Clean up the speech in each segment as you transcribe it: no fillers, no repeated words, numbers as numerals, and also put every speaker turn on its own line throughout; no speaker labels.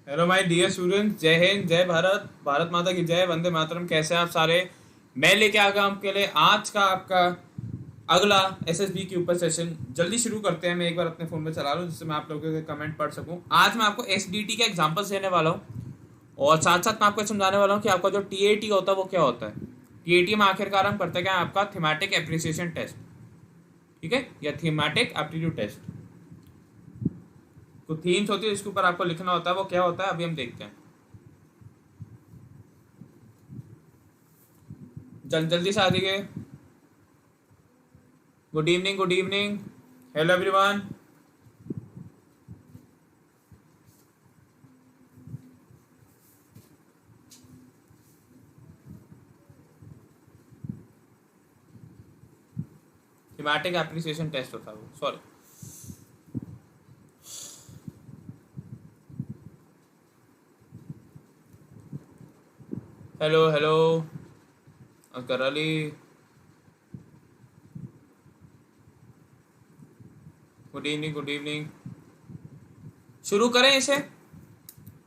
Hello my dear students, जय हिंद, जय भारत, भारत माता की जय, वंदे मातरम। कैसे हैं आप सारे? मैं लेके आ गया आपके लिए आज का आपका अगला एसएसबी के ऊपर सेशन। जल्दी शुरू करते हैं। मैं एक बार अपने फ़ोन में चला लूँ जिससे मैं आप लोगों के कमेंट पढ़ सकूँ। आज मैं आपको एसडीटी के एग्जाम्पल्स देने वाला हूँ और साथ साथ मैं आपको समझाने वाला हूँ कि आपका जो टीएटी होता है वो क्या होता है। टीएटी में आखिरकार हम करते क्या है, आपका थीमेटिक एप्रिसिएशन टेस्ट, ठीक है, या थीमेटिक एप्टीट्यूड टेस्ट। तो थीम्स होती है, इसके ऊपर आपको लिखना होता है, वो क्या होता है अभी हम देखते हैं। जल्दी से आ जाइए। Good evening, good evening, hello everyone. Thematic appreciation test होता है वो, sorry. Hello hello Akar Ali, good evening, good evening. शुरू करें इसे,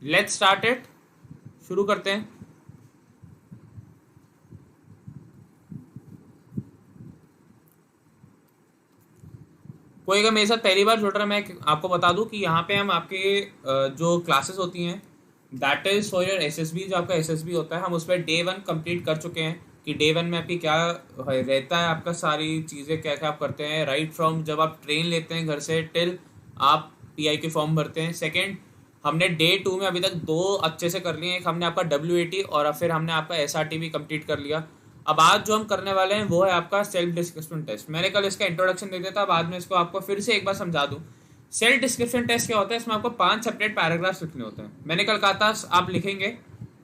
लेट्स स्टार्ट इट। शुरू करते हैं। कोई अगर मेरे साथ पहली बार जुड़ रहा है, मैं आपको बता दूं कि यहाँ पे हम आपके जो क्लासेस होती हैं that is for your SSB. जो आपका एसएसबी होता है, हम उस पर डे 1 कंप्लीट कर चुके हैं कि डे 1 में आपकी क्या रहता है, आपका सारी चीज़ें क्या क्या आप करते हैं, राइट फ्रॉम जब आप ट्रेन लेते हैं घर से टिल आप पीआई के फॉर्म भरते हैं। सेकेंड, हमने डे 2 में अभी तक दो अच्छे से कर लिए। एक हमने आपका डब्ल्यू और फिर हमने आपका एसआरटी भी कंप्लीट कर लिया। अब आज जो हम करने वाले हैं वो है आपका सेल्फ डिस्क्रिप्शन टेस्ट। मैंने कल इसका इंट्रोडक्शन दे दिया था, बाद में इसको आपको फिर से एक बार समझा दूं। सेल्फ डिस्क्रिप्शन टेस्ट क्या होता है, इसमें आपको 5 सेपरेट पैराग्राफ्स लिखने होते हैं। मैंने कल कहा था आप लिखेंगे,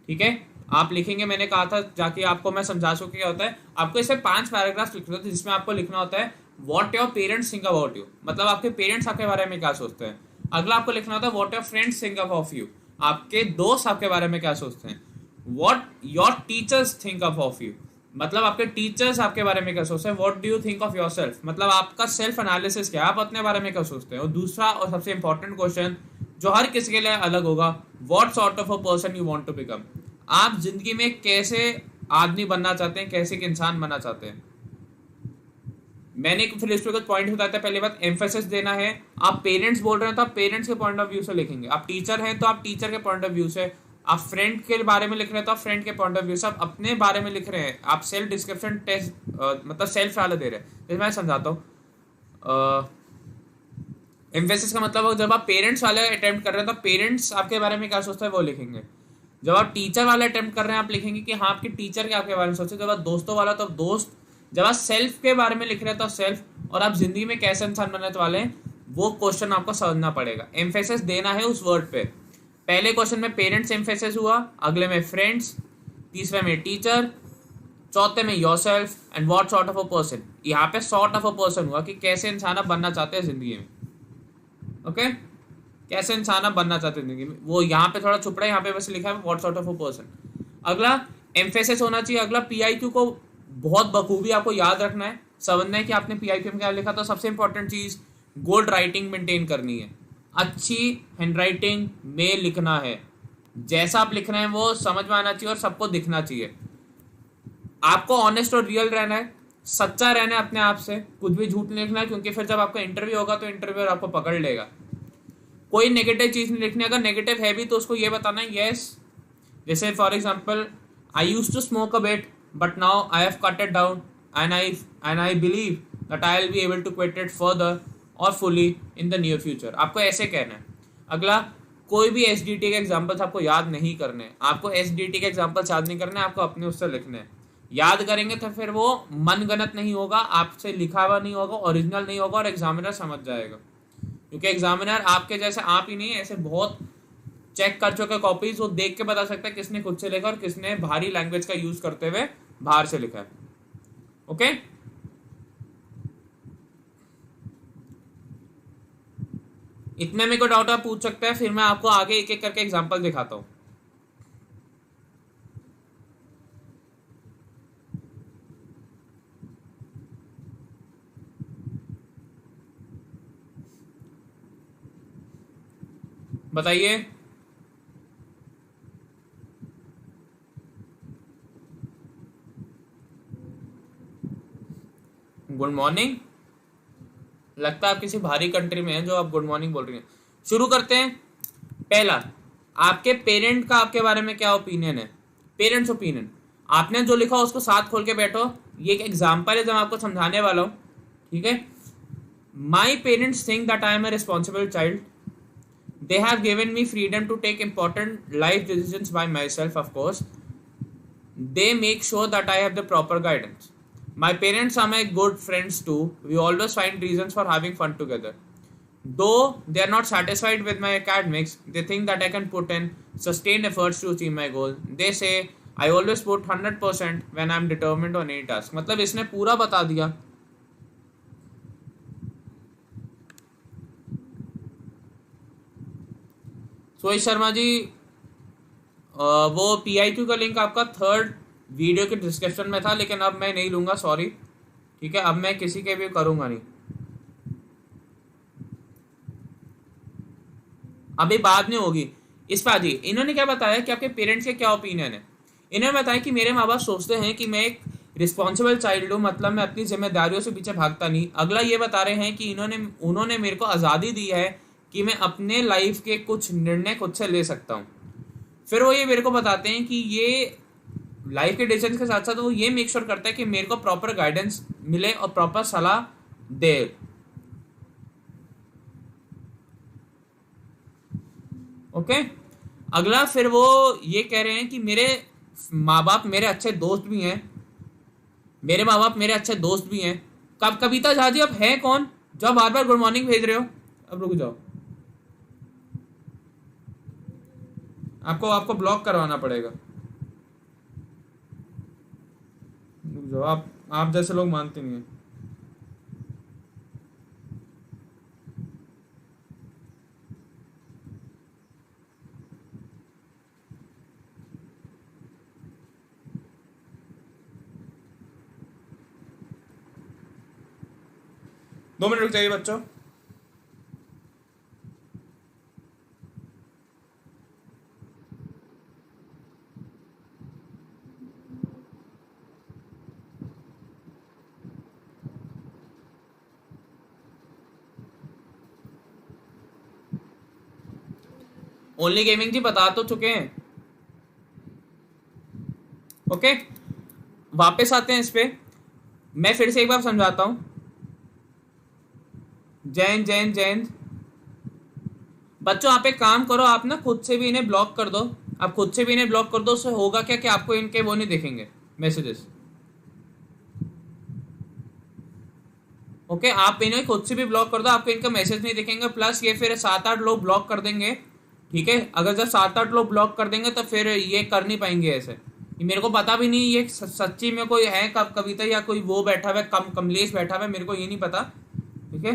ठीक है, आप लिखेंगे। मैंने कहा था जाके आपको मैं समझा सकूँ क्या होता है। आपको इसे 5 पैराग्राफ्स लिखने होते हैं जिसमें आपको लिखना होता है what your parents think about you, मतलब आपके पेरेंट्स आपके बारे में क्या सोचते हैं। अगला आपको लिखना होता है what your friends think of you, आपके दोस्त आपके बारे में क्या सोचते हैं। What your teachers think of you, मतलब आपके टीचर्स आपके बारे में क्या सोचते हैं। What do you think of your self, मतलब आपका सेल्फ एनालिसिस क्या है, आप अपने बारे में क्या सोचते हैं। और दूसरा और सबसे इंपॉर्टेंट क्वेश्चन जो हर किसी के लिए अलग होगा, what sort of a person you want to become, आप जिंदगी में कैसे आदमी बनना चाहते हैं, कैसे एक इंसान बनना चाहते हैं। मैंने फिर इस पर कुछ पॉइंट बताया था। पहले बात एम्फेसिस देना है। आप पेरेंट्स बोल रहे हैं तो आप पेरेंट्स के पॉइंट ऑफ व्यू से लिखेंगे। आप टीचर हैं तो आप टीचर के पॉइंट ऑफ व्यू से। आप फ्रेंड के बारे में लिख रहे हैं तो आप फ्रेंड के पॉइंट ऑफ व्यू से। आप अपने बारे में लिख रहे हैं, आप सेल्फ डिस्क्रिप्शन टेस्ट मतलब सेल्फ वाले दे रहे हैं। जैसे मैं समझाता हूँ, एम्फेसिस का मतलब जब आप पेरेंट्स वाले अटेम्प्ट कर रहे हैं तो पेरेंट्स आपके बारे में क्या सोचता है वो लिखेंगे। जब आप टीचर वाला अटेम्प्ट कर रहे हैं आप लिखेंगे कि हाँ आपके टीचर क्या आपके बारे में सोचे। जब आप दोस्तों वाला तो दोस्त। जब आप सेल्फ के बारे में लिख रहे हैं तो सेल्फ। और आप जिंदगी में कैसे इंसान बनने वाले हैं वो क्वेश्चन आपको समझना पड़ेगा। एम्फेसिस देना है उस वर्ड पे। पहले क्वेश्चन में पेरेंट्स एम्फेसिस हुआ, अगले में फ्रेंड्स, तीसरे में टीचर, चौथे में your self and what sort of a person. यहाँ पे सॉर्ट ऑफ अ पर्सन हुआ कि कैसे इंसान आप बनना चाहते हैं जिंदगी में। ओके, कैसे इंसान आप बनना चाहते हैं जिंदगी में, वो यहाँ पे थोड़ा छुप रहा है, यहाँ पे बस लिखा है what sort of a person. अगला एम्फेसिस होना चाहिए। अगला पीआईक्यू को बहुत बखूबी आपको याद रखना है, समझना है कि आपने पीआईक्यू में क्या लिखा। तो सबसे इंपॉर्टेंट चीज गुड राइटिंग मेंटेन करनी है। अच्छी हैंडराइटिंग में लिखना है। जैसा आप लिख रहे हैं वो समझ में आना चाहिए और सबको दिखना चाहिए। आपको ऑनेस्ट और रियल रहना है, सच्चा रहना है अपने आप से, कुछ भी झूठ नहीं लिखना है, क्योंकि फिर जब आपका इंटरव्यू होगा तो इंटरव्यूअर आपको पकड़ लेगा। कोई नेगेटिव चीज नहीं लिखनी। अगर नेगेटिव है भी तो उसको ये बताना है यस, जैसे for example I use to smoke a bit but now I have cut it down and I believe that I will be able to quit it further और fully in the near future. आपको ऐसे कहना है। अगला, कोई भी S D T के examples आपको याद नहीं करने। आपको एस डी टी के एग्जाम्पल्स याद नहीं करने, आपको अपने उससे लिखने हैं। याद करेंगे तो फिर वो मनगणत नहीं होगा, आपसे लिखा हुआ नहीं होगा, ओरिजिनल नहीं होगा और एग्जामिनर समझ जाएगा। क्योंकि एग्जामिनर आपके जैसे आप ही नहीं, ऐसे बहुत चेक कर चुके कॉपीज, वो देख के बता सकता है किसने खुद से लिखा और किसने भारी लैंग्वेज का यूज करते हुए बाहर से लिखा है। ओके, इतने में कोई डाउट आप पूछ सकते हैं, फिर मैं आपको आगे एक एक करके एग्जांपल दिखाता हूं। बताइए। Good morning. लगता है आप किसी भारी कंट्री में हैं जो आप गुड मॉर्निंग बोल रही हैं। शुरू करते हैं। पहला, आपके पेरेंट का आपके बारे में क्या ओपिनियन है? Parents opinion. आपने जो लिखा उसको साथ खोल के बैठो। ये एक एग्जाम्पल है जब आपको समझाने वाला हूं, ठीक है। My parents think that I am a responsible child. They have given me freedom to take important life decisions by myself, of course. They make sure that I have the proper guidance. My parents are my good friends too. We always find reasons for having fun together. Though they are not satisfied with my academics, they think that I can put in sustained efforts to achieve my goal. They say I always put 100% when I am determined on any task. मतलब इसने पूरा बता दिया। सोहित शर्मा जी, वो PIQ का link आपका 3rd video के description में था, लेकिन अब मैं नहीं लूंगा, सॉरी। ठीक है, अब मैं किसी के भी करूंगा नहीं। अभी बाद में होगी इस पर। जी, इन्होंने क्या बताया कि आपके पेरेंट्स के क्या ओपिनियन है। इन्होंने बताया कि मेरे माँ बाप सोचते हैं कि मैं एक रिस्पॉन्सिबल चाइल्ड हूँ, मतलब मैं अपनी जिम्मेदारियों से पीछे भागता नहीं। अगला ये बता रहे हैं कि उन्होंने मेरे को आज़ादी दी है कि मैं अपने लाइफ के कुछ निर्णय खुद से ले सकता हूँ। फिर वो ये मेरे को बताते हैं कि ये लाइफ के डिसीजन के साथ साथ वो ये मेक श्योर करता है कि मेरे को प्रॉपर गाइडेंस मिले और प्रॉपर सलाह दे। ओके, अगला फिर वो ये कह रहे हैं कि मेरे माँ बाप मेरे अच्छे दोस्त भी हैं। मेरे माँ बाप मेरे अच्छे दोस्त भी हैं। कब कविता झा जी अब है कौन जो बार बार गुड मॉर्निंग भेज रहे हो? अब रुक जाओ, आपको ब्लॉक करवाना पड़ेगा। रुक जाओ, आप जैसे लोग मानते नहीं है। दो मिनट रुक जाइए बच्चों। ओनली गेमिंग जी बता तो चुके हैं। ओके, वापस आते हैं इस पे। मैं फिर से एक बार समझाता हूं। जैन जैन जैन बच्चों, आप एक काम करो, आप ना खुद से भी इन्हें ब्लॉक कर दो। आप खुद से भी इन्हें ब्लॉक कर दो। उससे होगा क्या कि आपको इनके वो नहीं दिखेंगे मैसेजेस। ओके, आप इन्हें खुद से भी ब्लॉक कर दो, आपको इनका मैसेज नहीं दिखेंगे। प्लस ये फिर 7-8 लोग ब्लॉक कर देंगे, ठीक है। अगर जब 7-8 लोग ब्लॉक कर देंगे तो फिर ये कर नहीं पाएंगे ऐसे। मेरे को पता भी नहीं ये सच्ची में कोई है कविता या कोई वो बैठा हुआ है, कमलेश बैठा हुआ है, मेरे को ये नहीं पता, ठीक है।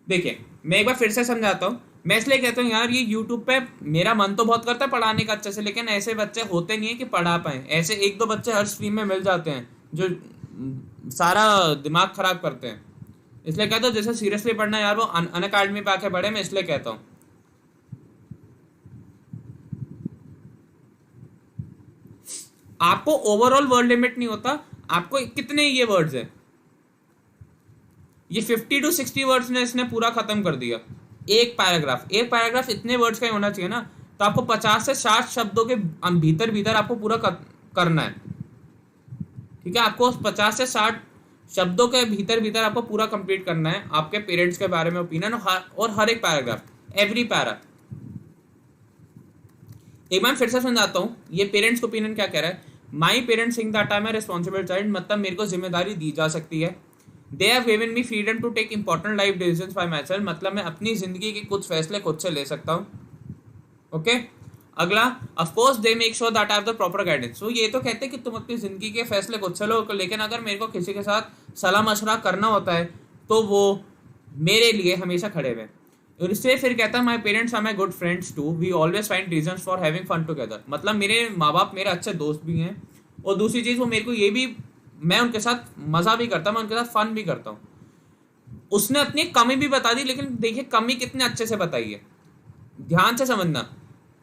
देखिए, मैं एक बार फिर से समझाता हूँ। मैं इसलिए कहता हूँ यार, ये यूट्यूब पे मेरा मन तो बहुत करता है पढ़ाने का अच्छे से, लेकिन ऐसे बच्चे होते नहीं है कि पढ़ा पाए। ऐसे 1-2 बच्चे हर स्ट्रीम में मिल जाते हैं जो सारा दिमाग खराब करते हैं। इसलिए कहता हूँ जैसे सीरियसली पढ़ना है यार, वो अनअकैडमी पे आके पढ़े। मैं इसलिए कहता हूँ आपको ओवरऑल वर्ड लिमिट नहीं होता। आपको कितने ये वर्ड्स है, ये 50 to 60 वर्ड्स ने इसने पूरा खत्म कर दिया। एक पैराग्राफ इतने वर्ड्स का ही होना चाहिए ना। तो आपको 50 से 60 शब्दों के भीतर भीतर आपको पूरा करना है, ठीक है। आपको 50 से 60 शब्दों के भीतर भीतर आपको पूरा कंप्लीट करना है आपके पेरेंट्स के बारे में ओपिनियन, और हर एक पैराग्राफ, एवरी पैरा। एक बार फिर से समझाता हूँ ये पेरेंट्स का ओपिनियन क्या कह रहा है। My parents think that I am a responsible child, मतलब मेरे को जिम्मेदारी दी जा सकती है। They have given me freedom to take important life decisions by myself, मतलब मैं अपनी जिंदगी के कुछ फैसले खुद से ले सकता हूँ। ओके, अगला, of course they make sure that I have the proper guidance. तो ये तो कहते हैं कि तुम अपनी जिंदगी के फैसले खुद से लो, लेकिन अगर मेरे को किसी के साथ सलाह मशवरा करना होता है तो वो मेरे लिए हमेशा खड़े हुए। और इससे फिर कहता है my parents are my good friends too, we always find reasons for having fun together, मतलब मेरे माँ बाप मेरे अच्छे दोस्त भी हैं। और दूसरी चीज़, वो मेरे को ये भी, मैं उनके साथ मज़ा भी करता हूँ, मैं उनके साथ फन भी करता हूँ। उसने अपनी कमी भी बता दी, लेकिन देखिए कमी कितने अच्छे से बताई है, ध्यान से समझना।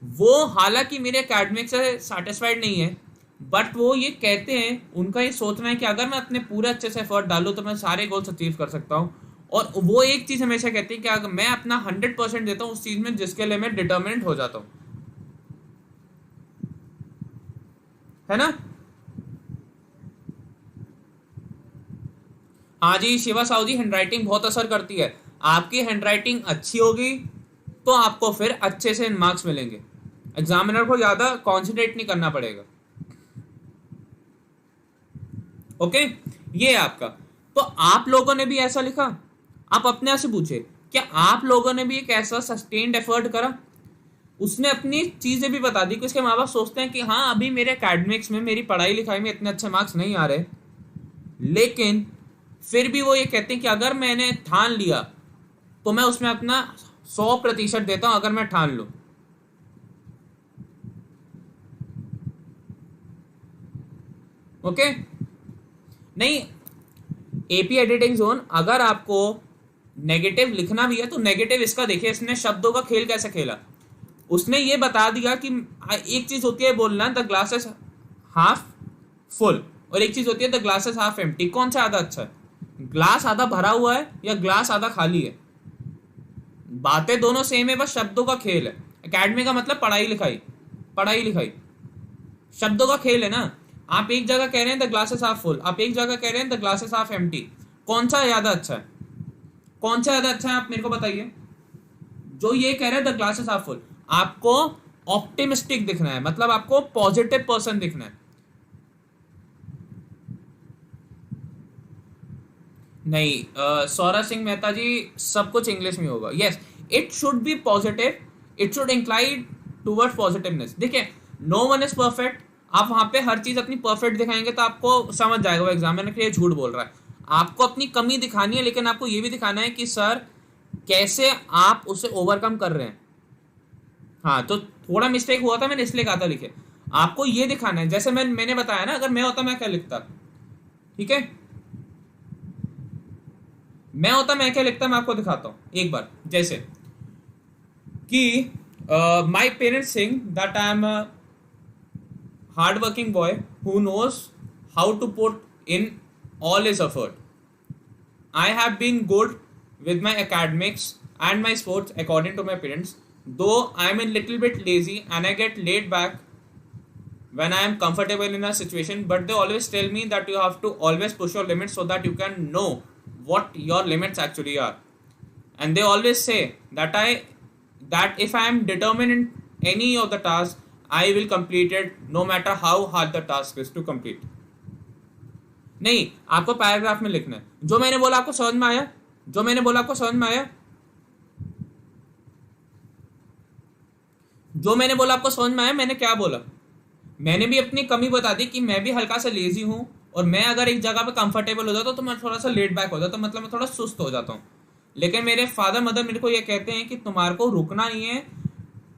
वो हालांकि मेरे एकेडमिक से सेटिस्फाइड नहीं है, बट वो ये कहते हैं, उनका ये सोचना है कि अगर मैं अपने पूरे अच्छे से एफर्ट डालूँ तो मैं सारे गोल्स अचीव कर सकता हूँ। और वो एक चीज़ हमेशा कहते हैं कि अगर मैं अपना 100% देता हूँ उस चीज़ में जिसके लिए मैं डिटर्मिनेंट हो जाता हूँ, है ना। हाँ जी शिवा साहू जी, हैंडराइटिंग बहुत असर करती है। आपकी हैंडराइटिंग अच्छी होगी तो आपको फिर अच्छे से मार्क्स मिलेंगे, एग्जामिनर को ज़्यादा कॉन्सेंट्रेट नहीं करना पड़ेगा। ओके, ये है आपका। तो आप लोगों ने भी ऐसा लिखा, आप अपने आप से पूछे क्या आप लोगों ने भी एक ऐसा सस्टेन्ड एफर्ट करा। उसने अपनी चीजें भी बता दी कि उसके माँ बाप सोचते हैं कि हाँ अभी मेरे एकेडमिक्स में, मेरी पढ़ाई लिखाई में इतने अच्छे मार्क्स नहीं आ रहे, लेकिन फिर भी वो ये कहते हैं कि अगर मैंने ठान लिया तो मैं उसमें अपना 100% देता हूं, अगर मैं ठान लूं। ओके, नहीं एपी एडिटिंग जोन, अगर आपको नेगेटिव लिखना भी है तो नेगेटिव इसका देखिए, इसने शब्दों का खेल कैसे खेला। उसने ये बता दिया कि एक चीज होती है बोलना the glass is half full, और एक चीज होती है the glass is half empty. कौन सा ज्यादा अच्छा है, ग्लास आधा भरा हुआ है या ग्लास आधा खाली है। बातें दोनों सेम है, बस शब्दों का खेल है। एकेडमी का मतलब पढ़ाई लिखाई, पढ़ाई लिखाई शब्दों का खेल है ना। आप एक जगह कह रहे हैं the glass is half full, आप एक जगह कह रहे हैं the glass is half empty. कौन सा ज्यादा अच्छा है, कौन सा ज्यादा अच्छा है, आप मेरे को बताइए। जो ये कह रहे हैं the glass is half full, आपको ऑप्टिमिस्टिक दिखना है, मतलब आपको पॉजिटिव पर्सन दिखना है। नहीं सौरभ सिंह मेहता जी, सब कुछ इंग्लिश में होगा। Yes, it should be positive, it should incline toward positiveness. देखिए नो वन इज परफेक्ट, आप वहां पे हर चीज अपनी परफेक्ट दिखाएंगे तो आपको समझ जाएगा वो एग्जामिनर के लिए झूठ बोल रहा है। आपको अपनी कमी दिखानी है, लेकिन आपको ये भी दिखाना है कि सर कैसे आप उसे ओवरकम कर रहे हैं। हाँ तो थोड़ा मिस्टेक हुआ था, मैंने इसलिए कहा था लिखे। आपको ये दिखाना है, जैसे मैंने बताया ना, अगर मैं होता मैं क्या लिखता, ठीक है, मैं होता मैं क्या लिखता, मैं आपको दिखाता हूं एक बार। जैसे कि my parents sing that I am a hard working boy who knows how to put in all his effort. I have been good with my academics and my sports according to my parents, though I am a little bit lazy and I get laid back when I am comfortable in a situation, but they always tell me that you have to always push your limits so that you can know what your limits actually are. And they always say that if I am determined in any of the tasks, I will complete it no matter how hard the task is to complete. नहीं, आपको paragraph में लिखना है। जो मैंने बोला आपको समझ में आया, जो मैंने बोला आपको समझ में आया, जो मैंने बोला आपको समझ में आया। मैंने क्या बोला, मैंने भी अपनी कमी बता दी कि मैं भी हल्का सा लेजी हूं, और मैं अगर एक जगह पे कंफर्टेबल हो जाता हूं तो मैं थोड़ा सा लेट बैक हो जाता हूं, मतलब मैं थोड़ा सुस्त हो जाता हूं। लेकिन मेरे फादर मदर मेरे को ये कहते हैं कि तुम्हारे को रुकना नहीं है,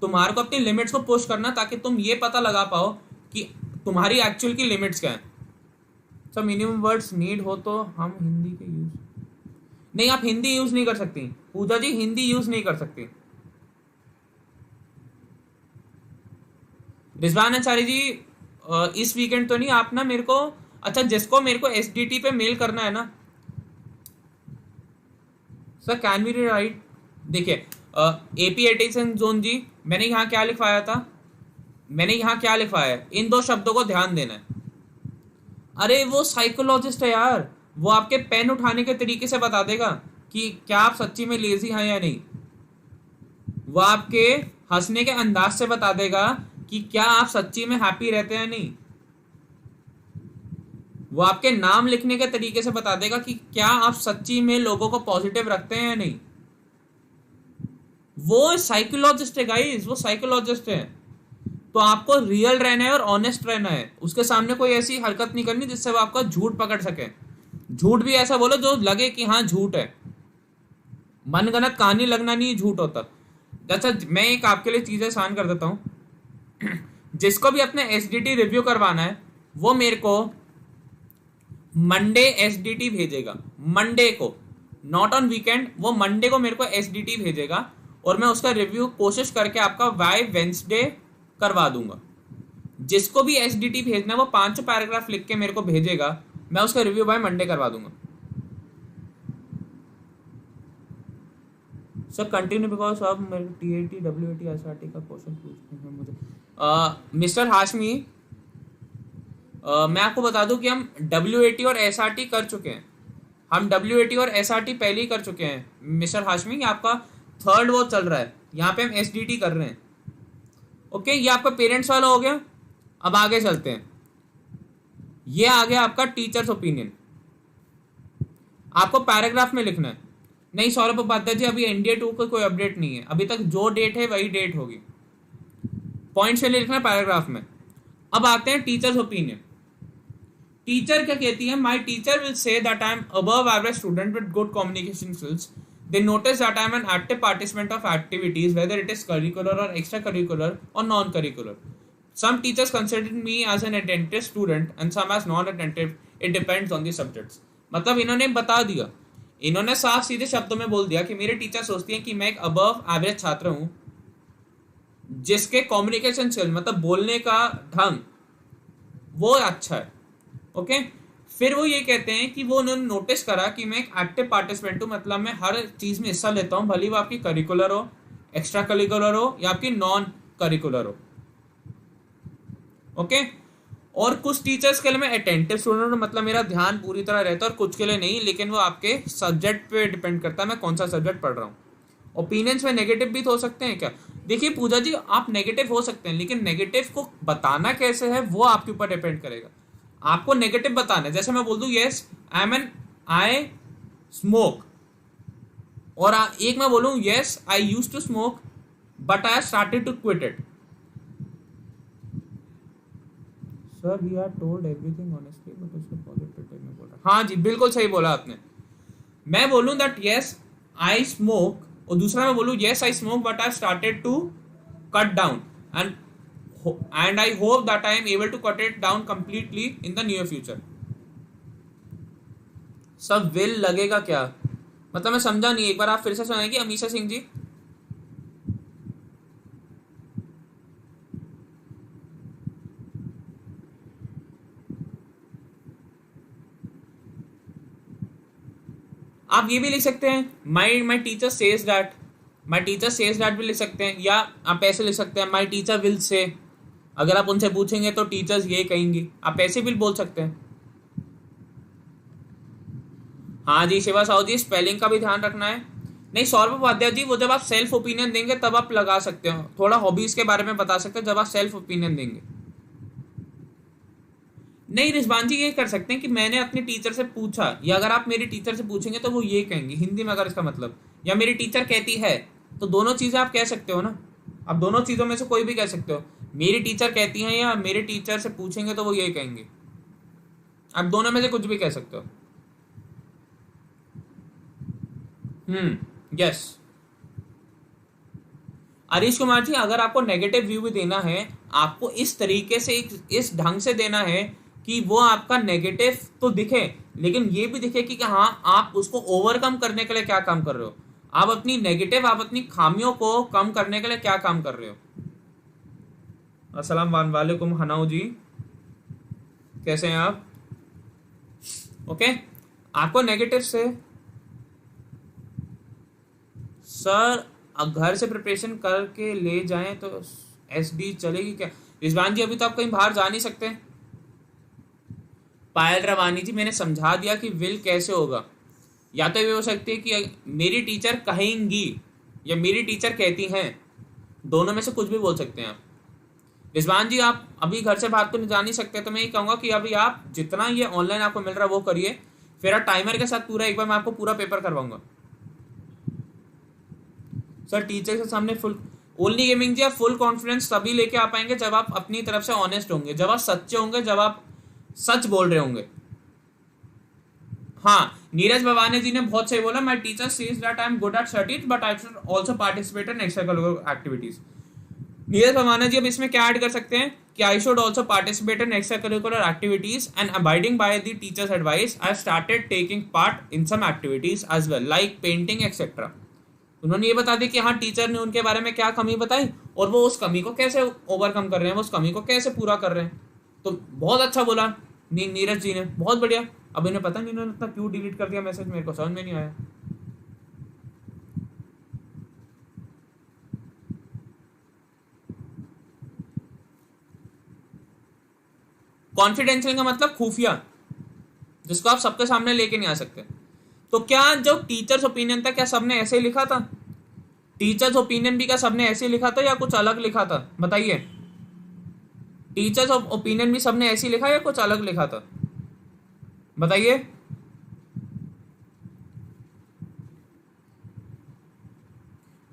तुम्हारे को अपनी लिमिट्स को पुश करना, ताकि तुम ये पता लगा पाओ कि तुम्हारी एक्चुअल की लिमिट्स क्या है। सब मिनिमम वर्ड्स नीड हो तो हम हिंदी के यूज, नहीं आप हिंदी यूज नहीं कर सकती पूजा जी, हिंदी यूज नहीं कर सकती। रिजवान अंसारी जी इस वीकेंड तो नहीं, आप ना मेरे को, अच्छा जिसको मेरे को एसडीटी पे मेल करना है ना सर, कैन वी राइट। देखिए एपी एडिटिंग जोन जी, मैंने यहाँ क्या लिखवाया था, मैंने यहाँ क्या लिखवाया है, इन दो शब्दों को ध्यान देना है। अरे वो साइकोलॉजिस्ट है यार, वो आपके पेन उठाने के तरीके से बता देगा कि क्या आप सच्ची में लेजी हैं या नहीं। वो आपके हंसने के अंदाज से बता देगा कि क्या आप सच्ची में हैप्पी रहते हैं या नहीं। वो आपके नाम लिखने के तरीके से बता देगा कि क्या आप सच्ची में लोगों को पॉजिटिव रखते हैं या नहीं। वो साइकोलॉजिस्ट है गाइस, वो साइकोलॉजिस्ट है। तो आपको रियल रहना है और ऑनेस्ट रहना है, उसके सामने कोई ऐसी हरकत नहीं करनी जिससे वो आपका झूठ पकड़ सके। झूठ भी ऐसा बोलो जो लगे कि हाँ झूठ है, मनगढ़ंत कहानी लगना नहीं झूठ होता। अच्छा मैं एक आपके लिए चीजें आसान कर देता हूं। जिसको भी अपने एसडीटी रिव्यू करवाना है वो मेरे को मंडे एसडीटी भेजेगा, मंडे को, नॉट ऑन वीकेंड। वो मंडे को मेरे को एसडीटी भेजेगा और मैं उसका रिव्यू कोशिश करके आपका बाय वेंसडे करवा दूंगा। जिसको भी एसडीटी भेजना है वो 5 पैराग्राफ लिख के मेरे को भेजेगा, मैं उसका रिव्यू बाय मंडे करवा दूंगा। सर कंटिन्यू बिकॉज आप मेरे टीएटी डब्ल्यूएटी एसआरटी का क्वेश्चन पूछते हैं मुझे। मिस्टर हाशमी, मैं आपको बता दूं कि हम डब्ल्यूएटी और एसआरटी कर चुके हैं। हम डब्ल्यूएटी और एसआरटी पहले ही कर चुके हैं मिस्टर हाशमी। आपका थर्ड वो चल रहा है, यहाँ पे हम एसडीटी कर रहे हैं। ओके, ये आपका पेरेंट्स वाला हो गया। अब आगे चलते हैं। ये आ गया आपका टीचर्स ओपिनियन। आपको पैराग्राफ में लिखना है। नहीं सौरभ उपाध्याय जी, अभी एनडीए 2 का कोई अपडेट नहीं है, अभी तक जो डेट है वही डेट होगी। पॉइंट्स में लिखना है पैराग्राफ में। अब आते हैं टीचर्स ओपिनियन। टीचर क्या कहती है? My teacher will say that I M above average student with good communication skills. They notice that I am an active participant of activities, whether it is curricular or extracurricular or non-curricular. Some teachers consider me as an attentive student and some as non-attentive. It depends on the subjects. मतलब इन्होंने बता दिया, इन्होंने साफ सीधे शब्दों में बोल दिया कि मेरे टीचर सोचती हैं कि मैं एक अबव एवरेज छात्र हूं जिसके कम्युनिकेशन स्किल मतलब बोलने का ढंग वो अच्छा है। ओके, फिर वो ये कहते हैं कि वो उन्होंने नोटिस करा कि मैं एक एक्टिव पार्टिसिपेंट हूँ, मतलब मैं हर चीज में हिस्सा लेता हूँ, भले वो आपकी करिकुलर हो, एक्स्ट्रा करिकुलर हो या आपकी नॉन करिकुलर हो। ओके, और कुछ टीचर्स के लिए मैं अटेंटिव स्टूडेंट हूँ, मतलब मेरा ध्यान पूरी तरह रहता है, और कुछ के लिए नहीं, लेकिन वो आपके सब्जेक्ट पे डिपेंड करता है मैं कौन सा सब्जेक्ट पढ़ रहा हूँ। ओपिनियंस में नेगेटिव भी हो सकते हैं क्या? देखिए पूजा जी, आप नेगेटिव हो सकते हैं, लेकिन नेगेटिव को बताना कैसे है वो आपके ऊपर डिपेंड करेगा। आपको नेगेटिव बताना है, जैसे मैं बोल दूं यस आई स्मोक, और एक मैं बोलूं yes I use to smoke but I started to quit it. Sir we are told everything honestly but उसको पॉजिटिव में बोल रहा। हाँ जी, बिल्कुल सही बोला आपने। मैं बोलूं दैट यस आई स्मोक, और दूसरा मैं बोलूं yes I smoke but I started to cut down and I hope that I am able to cut it down completely in the near future. सब विल लगेगा क्या? मतलब मैं समझा नहीं, एक बार आप फिर से सुनाएंगे अमीशा सिंह जी। आप ये भी लिख सकते हैं my teacher says that, my teacher says that भी लिख सकते हैं, या आप ऐसे लिख सकते हैं माई टीचर विल से। अगर आप उनसे पूछेंगे तो टीचर्स ये कहेंगी, आप ऐसे भी बोल सकते हैं। हाँ जी शिवा साहू जी, स्पेलिंग का भी ध्यान रखना है। नहीं सौरभ उपाध्याय जी, वो जब आप सेल्फ ओपिनियन देंगे तब आप लगा सकते हो, थोड़ा हॉबीज के बारे में बता सकते हैं जब आप सेल्फ ओपिनियन देंगे। नहीं रिजवान जी, ये कर सकते हैं कि मैंने अपने टीचर से पूछा, या अगर आप मेरी टीचर से पूछेंगे तो वो ये कहेंगे हिंदी में, अगर इसका मतलब, या मेरी टीचर कहती है, तो दोनों चीजें आप कह सकते हो ना। आप दोनों चीजों में से कोई भी कह सकते हो, मेरी टीचर कहती हैं या मेरे टीचर से पूछेंगे तो वो ये कहेंगे। आप दोनों में से कुछ भी कह सकते हो। यस हरीश कुमार जी, अगर आपको नेगेटिव व्यू भी देना है, आपको इस तरीके से इस ढंग से देना है कि वो आपका नेगेटिव तो दिखे, लेकिन ये भी दिखे कि हाँ आप उसको ओवरकम करने के लिए क्या काम कर रहे हो, आप अपनी नेगेटिव, आप अपनी खामियों को कम करने के लिए क्या काम कर रहे हो। अस्सलाम वालेकुम हनाऊ जी, कैसे हैं आप? ओके, आपको नेगेटिव से सर घर से प्रिपरेशन करके ले जाएं तो एसडी चलेगी क्या? रिजवान जी, अभी तो आप कहीं बाहर जा नहीं सकते। पायल रवानी जी, मैंने समझा दिया कि विल कैसे होगा, या तो ये हो सकती है कि मेरी टीचर कहेंगी या मेरी टीचर कहती हैं, दोनों में से कुछ भी बोल सकते हैं आप। रिजवान जी, आप अभी घर से बाहर तो जा नहीं सकते, तो मैं ये कहूँगा कि अभी आप जितना ये ऑनलाइन आपको मिल रहा है वो करिए, फिर आप टाइमर के साथ पूरा एक बार मैं आपको पूरा पेपर करवाऊंगा। सर टीचर के सामने फुल ओनली गेमिंग जी, आप फुल कॉन्फिडेंस तभी लेके आ पाएंगे जब आप अपनी तरफ से ऑनेस्ट होंगे, जब आप सच्चे होंगे, जब आप सच बोल रहे होंगे। हाँ, नीरज भवानी जी ने बहुत सही बोला, my teacher says that I am good at studies but I should also participate in extra curricular activities. Neeraj Bhawana ji अब इसमें क्या ऐड कर सकते हैं कि I should also participate in extra curricular activities and abiding by the teacher's advice I started taking part in some activities as well like painting etcetera. उन्होंने ये बता दिया कि हाँ टीचर ने उनके बारे में क्या कमी बताई और वो उस कमी को कैसे ओवरकम कर रहे हैं, वो उस कमी को कैसे पूरा कर रहे हैं। तो बहुत अच्छा बोला नीरज जी ने, बहुत बढ़िया। अब इन्हें पता नहीं इन्होंने इतना क्यों डिलीट कर दिया मैसेज, मेरे को समझ में नहीं आया। कॉन्फिडेंशियल का मतलब खुफिया, जिसको आप सबके सामने लेके नहीं आ सकते। तो क्या जो टीचर्स ओपिनियन था क्या सबने ऐसे ही लिखा था? टीचर्स ओपिनियन भी क्या सबने ऐसे ही लिखा था या कुछ अलग लिखा था? बताइए। टीचर्स ओपिनियन भी सबने ऐसे ही लिखा या कुछ अलग लिखा था? बताइए।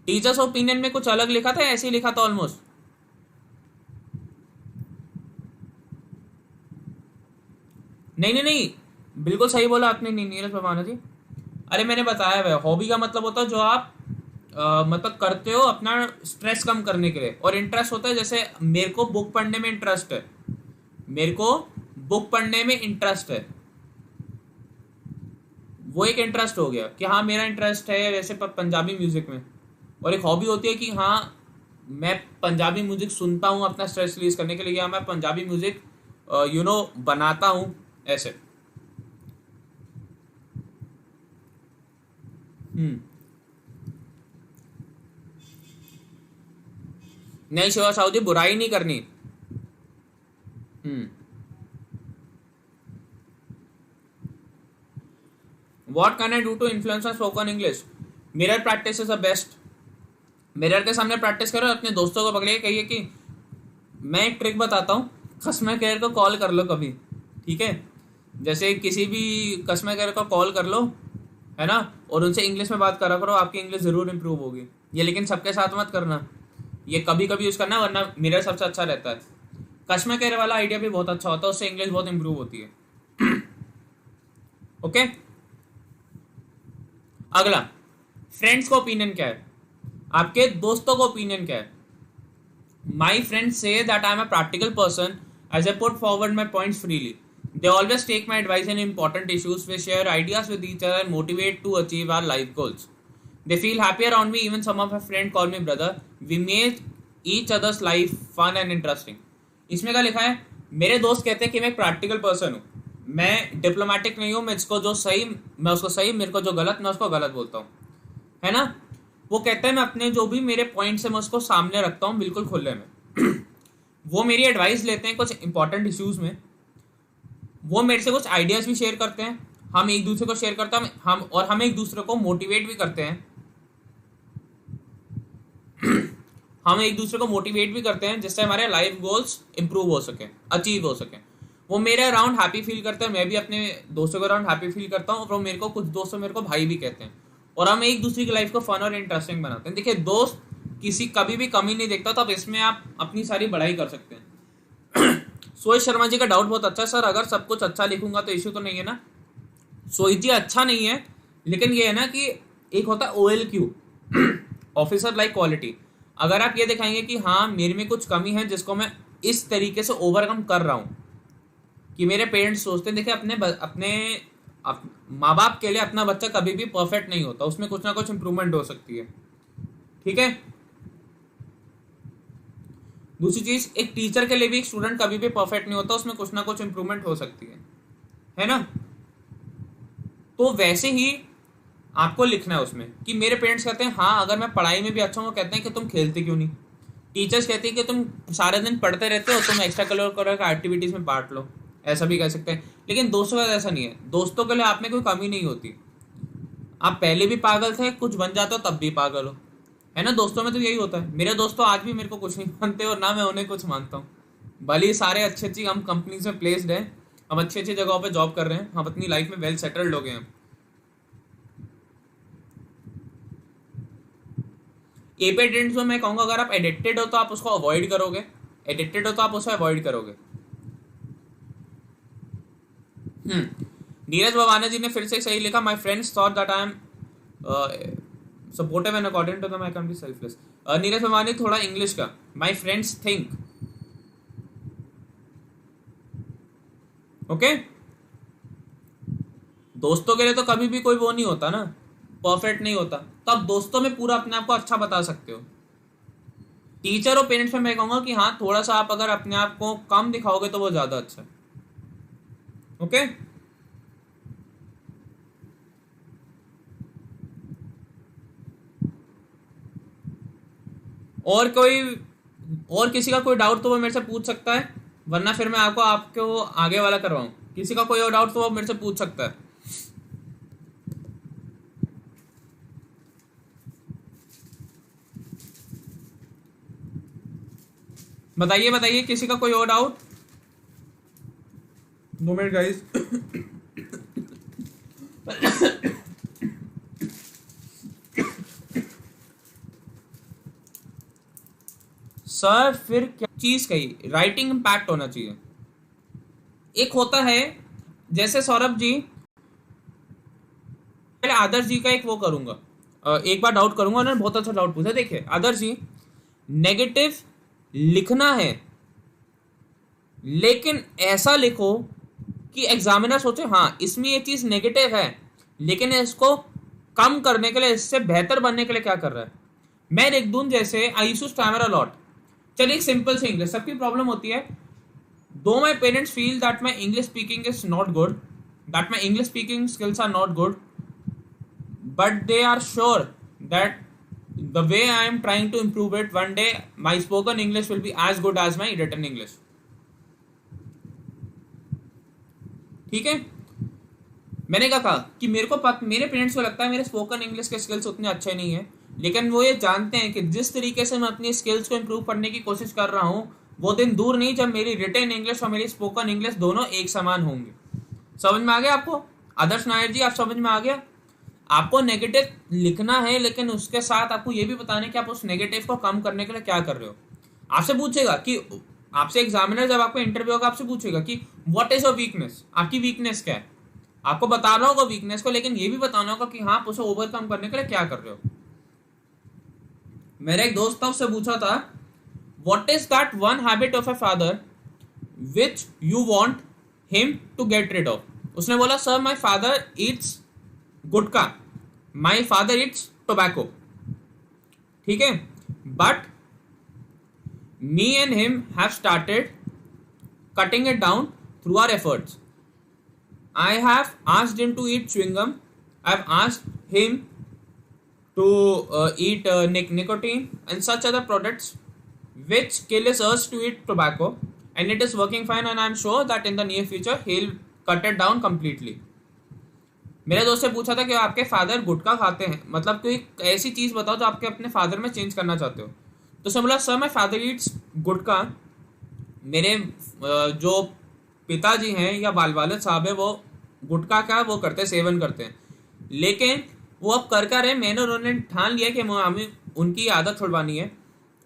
टीचर्स ओपिनियन में कुछ अलग लिखा था, ऐसे ही लिखा था ऑलमोस्ट? नहीं नहीं नहीं, बिल्कुल सही बोला आपने नीरज भवाना जी। अरे मैंने बताया वह हॉबी का मतलब होता है जो आप मतलब करते हो अपना स्ट्रेस कम करने के लिए, और इंटरेस्ट होता है जैसे मेरे को बुक पढ़ने में इंटरेस्ट है, मेरे को बुक पढ़ने में इंटरेस्ट है, वो एक इंटरेस्ट हो गया कि हाँ मेरा इंटरेस्ट है वैसे पंजाबी म्यूजिक में। और एक हॉबी होती है कि हाँ मैं पंजाबी म्यूजिक सुनता हूँ अपना स्ट्रेस रिलीज करने के लिए, या मैं पंजाबी म्यूजिक बनाता हूँ ऐसे। नहीं शिवा साउदी, बुराई नहीं करनी। What can I do to influence spoken English? Mirror practice is the best. Mirror के सामने प्रैक्टिस करो, अपने दोस्तों को पकड़िए, कहिए कि मैं एक ट्रिक बताता हूँ, कस्टमर केयर को कॉल कर लो कभी, ठीक है? जैसे किसी भी कस्टमर केयर को कॉल कर लो, है ना, और उनसे इंग्लिश में बात करा करो, आपकी इंग्लिश जरूर इंप्रूव होगी। ये लेकिन सबके साथ मत करना, ये कभी कभी यूज करना, वरना मिरर सबसे अच्छा रहता है। कस्टमर केयर वाला आइडिया भी बहुत अच्छा होता है, उससे इंग्लिश बहुत इंप्रूव होती है। ओके, अगला, फ्रेंड्स का ओपिनियन क्या है? आपके दोस्तों का ओपिनियन क्या है? माई फ्रेंड्स से that I am a practical person as I put forward my points freely. They always take my advice in important issues. We share ideas with each other and motivate to achieve our life goals. They feel happy around me. Even some of my friends call me brother. We make each other's life fun and interesting. इसमें क्या लिखा है? मेरे दोस्त कहते हैं कि मैं प्रैक्टिकल पर्सन हूँ, मैं डिप्लोमेटिक नहीं हूँ, मैं इसको जो सही मैं उसको सही, मेरे को जो गलत मैं उसको गलत बोलता हूँ, है ना। वो कहते हैं मैं अपने जो भी मेरे पॉइंट्स है मैं उसको सामने रखता हूँ बिल्कुल खुले में। वो मेरी एडवाइस लेते हैं कुछ इंपॉर्टेंट इश्यूज में, वो मेरे से कुछ आइडियाज भी शेयर करते हैं, हम एक दूसरे को शेयर करते हैं, हम एक दूसरे को मोटिवेट भी करते हैं। हम एक दूसरे को मोटिवेट भी करते हैं जिससे हमारे लाइफ गोल्स इंप्रूव हो सके, अचीव हो सके। वो मेरे अराउंड हैप्पी फील करते हैं, मैं भी अपने दोस्तों के अराउंड हैप्पी फील करता हूँ, और वो मेरे को कुछ दोस्तों मेरे को भाई भी कहते हैं, और हम एक दूसरे की लाइफ को फन और इंटरेस्टिंग बनाते हैं। देखिए, दोस्त किसी कभी भी कमी नहीं देखता, तो अब इसमें आप अपनी सारी बढ़ाई कर सकते हैं। सोहित शर्मा जी का डाउट बहुत अच्छा है, सर अगर सब कुछ अच्छा लिखूंगा तो इश्यू तो नहीं है ना? सोहित जी, अच्छा नहीं है, लेकिन ये है ना कि एक होता है OLQ, ऑफिसर लाइक क्वालिटी। अगर आप ये दिखाएंगे कि हाँ मेरे में कुछ कमी है जिसको मैं इस तरीके से ओवरकम कर रहा हूँ, कि मेरे पेरेंट्स सोचते हैं, देखिए अपने माँ बाप के लिए अपना बच्चा कभी भी परफेक्ट नहीं होता, उसमें कुछ ना कुछ इंप्रूवमेंट हो सकती है, ठीक है। दूसरी चीज, एक टीचर के लिए भी एक स्टूडेंट कभी भी परफेक्ट नहीं होता, उसमें कुछ ना कुछ इंप्रूवमेंट हो सकती है ना। तो वैसे ही आपको लिखना है उसमें कि मेरे पेरेंट्स कहते हैं हाँ अगर मैं पढ़ाई में भी अच्छा हूँ, वो कहते हैं कि तुम खेलते क्यों नहीं। टीचर्स कहते हैं कि तुम सारे दिन पढ़ते रहते हो, तुम एक्स्ट्रा करिकुलर एक्टिविटीज में पार्ट लो, ऐसा भी कह सकते हैं। लेकिन दोस्तों का ऐसा नहीं है, दोस्तों के लिए आप में कोई कमी नहीं होती, आप पहले भी पागल थे, कुछ बन जाते हो तब भी पागल हो, है ना। दोस्तों में तो यही होता है। मेरे दोस्तों आज भी मेरे को कुछ नहीं मानते और ना मैं उन्हें कुछ मानता हूँ, भले ही सारे अच्छी अच्छी हम कंपनीज में प्लेस्ड हैं, हम अच्छी अच्छी जगहों पे जॉब कर रहे हैं, हम अपनी लाइफ में वेल सेटल्ड हो गए हैं। एपेडेंट्स में मैं कहूँगा अगर आप एडिक्टेड हो तो आप उसको अवॉइड करोगे, एडिक्टेड हो तो आप उसे अवॉइड करोगे। नीरज भवाना जी ने फिर से सही लिखा, my friends thought that I am supportive and according to the I can be selfless. Neeraj Bhavani थोड़ा इंग्लिश का, माई फ्रेंड्स थिंक, ओके। दोस्तों के लिए तो कभी भी कोई वो नहीं होता ना, परफेक्ट नहीं होता, तो आप दोस्तों में पूरा अपने आप को अच्छा बता सकते हो। टीचर और पेरेंट्स में मैं कहूंगा कि हाँ थोड़ा सा आप अगर अपने आप को कम दिखाओगे तो वो ज्यादा अच्छा है, ओके। और किसी का कोई डाउट तो वो मेरे से पूछ सकता है, वरना फिर मैं आपको आगे वाला करवाऊं। किसी का कोई और डाउट तो वो मेरे से पूछ सकता है। बताइए बताइए, किसी का कोई और डाउट? 2 minute guys. सर फिर क्या चीज कही, राइटिंग इम्पैक्ट होना चाहिए। एक होता है जैसे सौरभ जी, पहले आदर्श जी का एक वो करूंगा, एक बार डाउट करूंगा, उन्होंने बहुत अच्छा डाउट पूछा। देखिए आदर्श जी, नेगेटिव लिखना है लेकिन ऐसा लिखो कि एग्जामिनर सोचे हाँ इसमें ये चीज नेगेटिव है, लेकिन इसको कम करने के लिए, इससे बेहतर बनने के लिए क्या कर रहा है। मैं लिख दूं जैसे I used to stammer a lot. चलिए एक सिंपल सी इंग्लिश, सबकी प्रॉब्लम होती है। Though my parents feel that my English speaking is not good, that my English speaking skills are not good, but they are sure that the way I am trying to improve it, one day my spoken English will be as good as my written English. ठीक है, मैंने क्या कहा कि मेरे parents को लगता है मेरे स्पोकन इंग्लिश के स्किल्स उतने अच्छे नहीं है, लेकिन वो ये जानते हैं कि जिस तरीके से मैं अपनी स्किल्स को इम्प्रूव करने की कोशिश कर रहा हूँ, वो दिन दूर नहीं जब मेरी रिटन इंग्लिश और मेरी स्पोकन इंग्लिश दोनों एक समान होंगे। समझ में आ गया आपको? आदर्श नायर जी, आप समझ में आ गया? आपको नेगेटिव लिखना है, लेकिन उसके साथ आपको ये भी बताना है कि आप उस नेगेटिव को कम करने के लिए क्या कर रहे हो। आपसे पूछेगा कि, आपसे एग्जामिनर जब आपका इंटरव्यू होगा आपसे पूछेगा कि व्हाट इज योर वीकनेस, आपकी वीकनेस क्या है। आपको बताना होगा वीकनेस को, लेकिन ये भी बताना होगा कि हाँ आप उसे ओवरकम करने के लिए क्या कर रहे हो। मेरा एक दोस्त था, उससे पूछा था what is that one habit of a father which you want him to get rid of. उसने बोला sir my father eats gutkha, my father eats tobacco. ठीक है, but me and him have started cutting it down through our efforts. I have asked him to eat chewing gum, I have asked him to eat nicotine and such other products which kill his urge to eat tobacco, and it is working fine, and I am sure that in the near future he'll cut it down completely. मेरे दोस्त से पूछा था कि आपके father गुटखा खाते हैं, मतलब कोई ऐसी चीज बताओ जो आपके अपने फादर में चेंज करना चाहते हो। तो उसने बोला सर माय फादर ईट्स गुटखा, मेरे जो पिताजी हैं या वालिद साहब है वो गुटखा का वो करते हैं, सेवन करते हैं, लेकिन वो अब कर रहे, मैंने उन्होंने ठान लिया कि हमें उनकी आदत छुड़वानी है।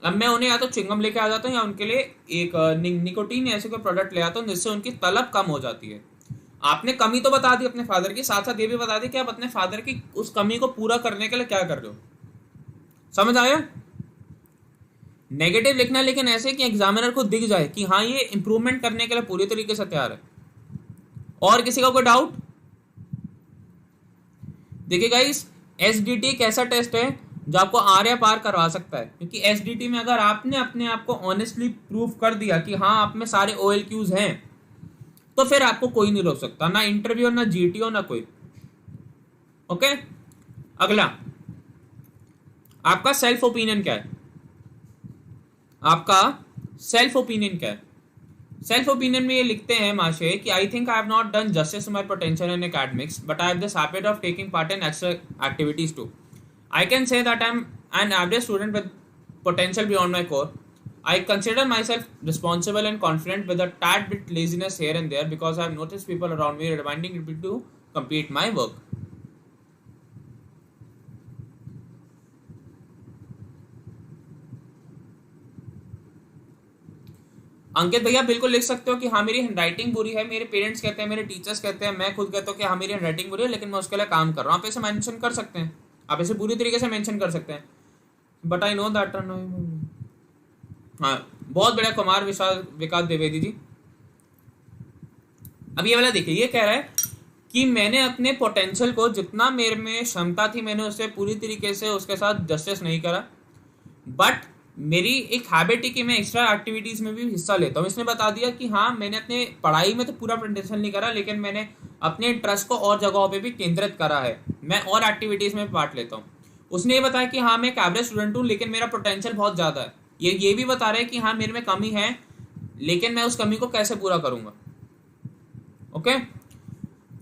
अब मैं उन्हें या तो चिंगम लेके आ जाता हूँ या उनके लिए एक निकोटीन ऐसे कोई प्रोडक्ट ले आता हूँ जिससे उनकी तलब कम हो जाती है। आपने कमी तो बता दी अपने फादर की, साथ साथ ये भी बता दी कि आप अपने फादर की उस कमी को पूरा करने के लिए क्या कर रहे हो। समझ आया? नेगेटिव लिखना लेकिन ऐसे कि एग्जामिनर को दिख जाए कि हाँ ये इंप्रूवमेंट करने के लिए पूरी तरीके से तैयार है। और किसी का कोई डाउट? देखिए गाइस, एसडीटी एक ऐसा टेस्ट है जो आपको आर्या पार करवा सकता है, क्योंकि एसडीटी में अगर आपने अपने आप को ऑनेस्टली प्रूव कर दिया कि हाँ आप में सारे OLQs हैं, तो फिर आपको कोई नहीं रोक सकता, ना इंटरव्यू ना जीटीओ ना कोई। ओके, अगला आपका सेल्फ ओपिनियन क्या है? आपका सेल्फ ओपिनियन क्या है? सेल्फ ओपिनियन में ये लिखते हैं माशे कि I think I have not done justice to my potential in academics, but I have this habit of taking part in extra activities too. I can say that I am an average student with potential beyond my core. I consider myself responsible and confident with a tad bit laziness here and there because I have noticed people around me reminding me to complete my work. अंकित भैया बिल्कुल लिख सकते हो कि हाँ मेरी handwriting बुरी है, मेरे पेरेंट्स कहते हैं, मेरे टीचर्स कहते हैं, मैं खुद कहता हूँ कि हाँ मेरी हैंडराइटिंग बुरी है, लेकिन मैं उसके लिए काम कर रहा हूँ। आप ऐसे मेंशन कर सकते हैं, आप इसे पूरी तरीके से मेंशन कर सकते हैं, बट आई नो दैट। हाँ, बहुत बढ़िया कुमार विशाल विकास द्विवेदी जी। अब ये वाला देखिए, ये कह रहा है कि मैंने अपने पोटेंशियल को, जितना मेरे में क्षमता थी, मैंने उसे पूरी तरीके से उसके साथ जस्टिस नहीं करा, बट मेरी एक हैबिट है कि मैं एक्स्ट्रा एक्टिविटीज में भी हिस्सा लेता हूँ। इसने बता दिया कि हाँ, मैंने अपने पढ़ाई में तो पूरा पोटेंशियल नहीं करा, लेकिन मैंने अपने इंटरेस्ट को और जगहों पे भी केंद्रित करा है, मैं और एक्टिविटीज में पार्ट लेता हूँ। उसने ये बताया कि हाँ, मैं एक एवरेज स्टूडेंट हूँ, लेकिन मेरा पोटेंशियल बहुत ज़्यादा है। ये भी बता रहा है कि हाँ, मेरे में कमी है, लेकिन मैं उस कमी को कैसे पूरा करूँगा। ओके,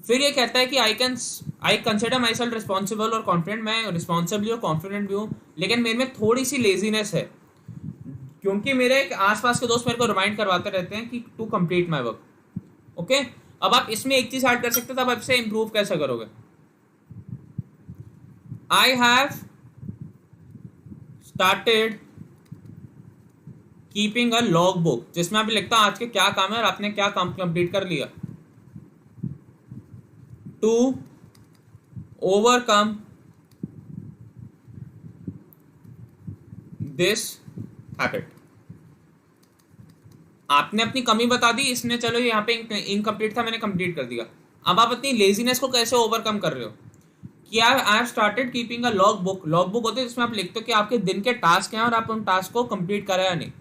फिर ये कहता है कि I consider my self responsible और कॉन्फिडेंट। मैं रिस्पॉन्सिबली और कॉन्फिडेंट भी हूँ, लेकिन मेरे में थोड़ी सी लेजीनेस है, क्योंकि मेरे आसपास के दोस्त मेरे को रिमाइंड करवाते रहते हैं कि to complete my work. Okay, अब आप इसमें एक चीज ऐड कर सकते हो, तब आप इसे इंप्रूव कैसे करोगे। I have started keeping a log book, जिसमें आप लिखता आज के क्या काम है और आपने क्या काम कंप्लीट कर लिया। To overcome this habit. आपने अपनी कमी बता दी, इसने चलो यहाँ पे इनकम्प्लीट था, मैंने कंप्लीट कर दिया। अब आप अपनी लेजीनेस को कैसे ओवरकम कर रहे हो कि I have started keeping a log book. Log book होती है जिसमें आप लिखते हो कि आपके दिन के टास्क हैं और आप उन टास्क को कंप्लीट करा या नहीं,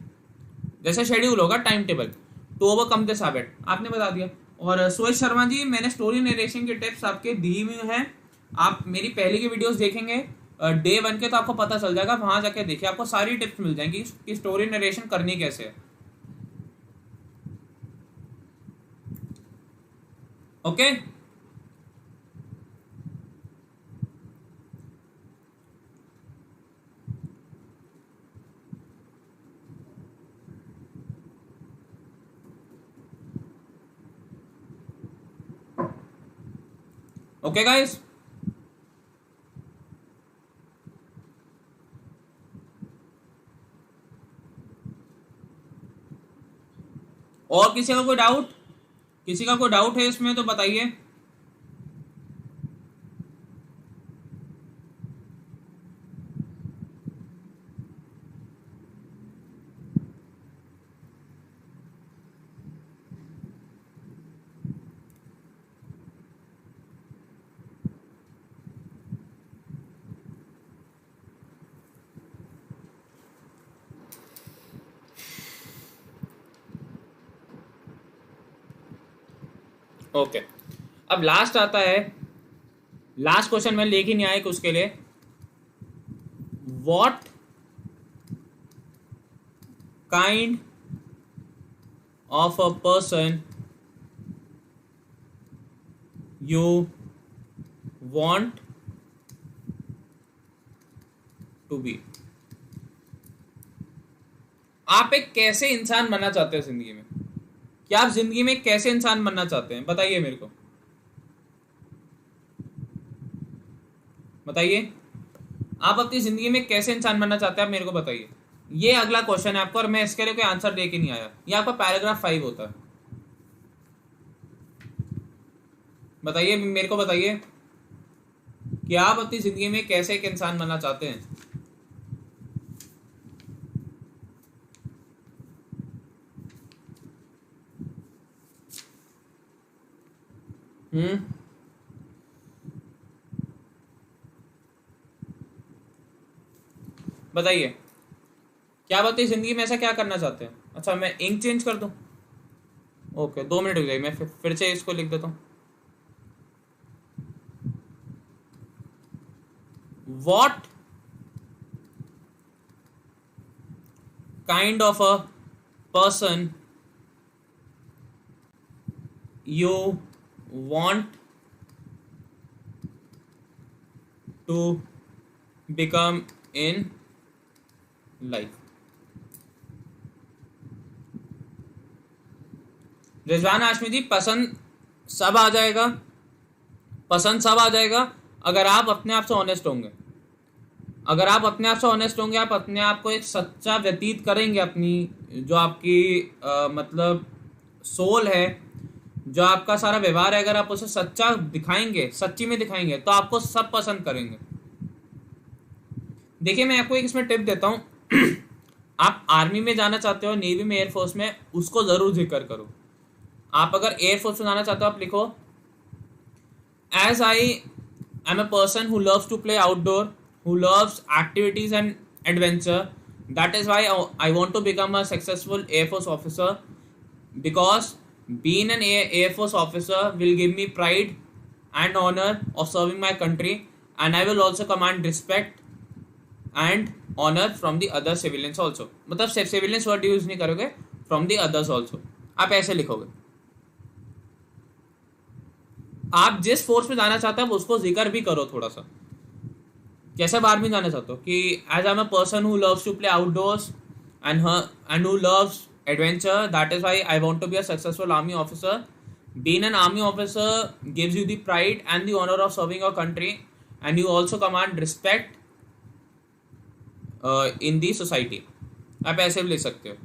जैसे शेड्यूल होगा, time table. To overcome this habit आपने बता दिया। और सुरेश शर्मा जी, मैंने स्टोरी नरेशन के टिप्स आपके दी हुई हैं, आप मेरी पहले की वीडियोस देखेंगे डे 1 के, तो आपको पता चल जाएगा, वहां जाके देखिए, आपको सारी टिप्स मिल जाएंगी कि स्टोरी नरेशन करनी कैसे है। ओके, ओके गाइस, और किसी का कोई डाउट, किसी का कोई डाउट है इसमें तो बताइए। ओके, अब लास्ट आता है, लास्ट क्वेश्चन मैं लेके नहीं आया उसके लिए, what kind of a person you want to be. आप एक कैसे इंसान बनना चाहते हो जिंदगी में, क्या आप जिंदगी में कैसे इंसान बनना चाहते हैं, बताइए मेरे को, बताइए आप अपनी जिंदगी में कैसे इंसान बनना चाहते हैं, आप मेरे को बताइए। ये अगला क्वेश्चन है आपका, और मैं इसके लिए कोई आंसर दे के नहीं आया, ये आपका पैराग्राफ 5 होता है। बताइए मेरे को, बताइए कि आप अपनी जिंदगी में कैसे एक इंसान बनना चाहते हैं। बताइए क्या आप अपनी जिंदगी में ऐसा क्या करना चाहते हैं। अच्छा, मैं इंक चेंज कर दूं, ओके 2 मिनट हो जाएगी, मैं फिर से इसको लिख देता हूं। What kind of a person you want to become in life? Rizwan Hashmi जी, पसंद सब आ जाएगा, पसंद सब आ जाएगा अगर आप अपने आप से ऑनेस्ट होंगे। अगर आप अपने आप से ऑनेस्ट होंगे, आप अपने आप को एक सच्चा व्यतीत करेंगे, अपनी जो आपकी मतलब सोल है, जो आपका सारा व्यवहार है, अगर आप उसे सच्चा दिखाएंगे, सच्ची में दिखाएंगे, तो आपको सब पसंद करेंगे। देखिए मैं आपको एक इसमें टिप देता हूँ। आप आर्मी में जाना चाहते हो, नेवी में, एयरफोर्स में, उसको जरूर जिक्र करो। आप अगर एयरफोर्स में जाना चाहते हो, आप लिखो as I am a person who loves to play outdoor, who loves activities and adventure, that is why I want to become a successful air force officer, because being an air force officer will give me pride and honor of serving my country, and I will also command respect and honor from the other civilians also। मतलब सिर्फ civilians word use नहीं करोगे, from the others also, आप ऐसे लिखोगे। आप जिस force में जाना चाहते हो उसको जिक्र भी करो थोड़ा सा। जैसे बाहर में जाना चाहते हो कि as I am a person who loves to play outdoors and who loves adventure, that is why I want to be a successful army officer. Being an army officer gives you the pride and the honor of serving your country, and you also command respect in the society। आप ऐसे भी ले सकते हो।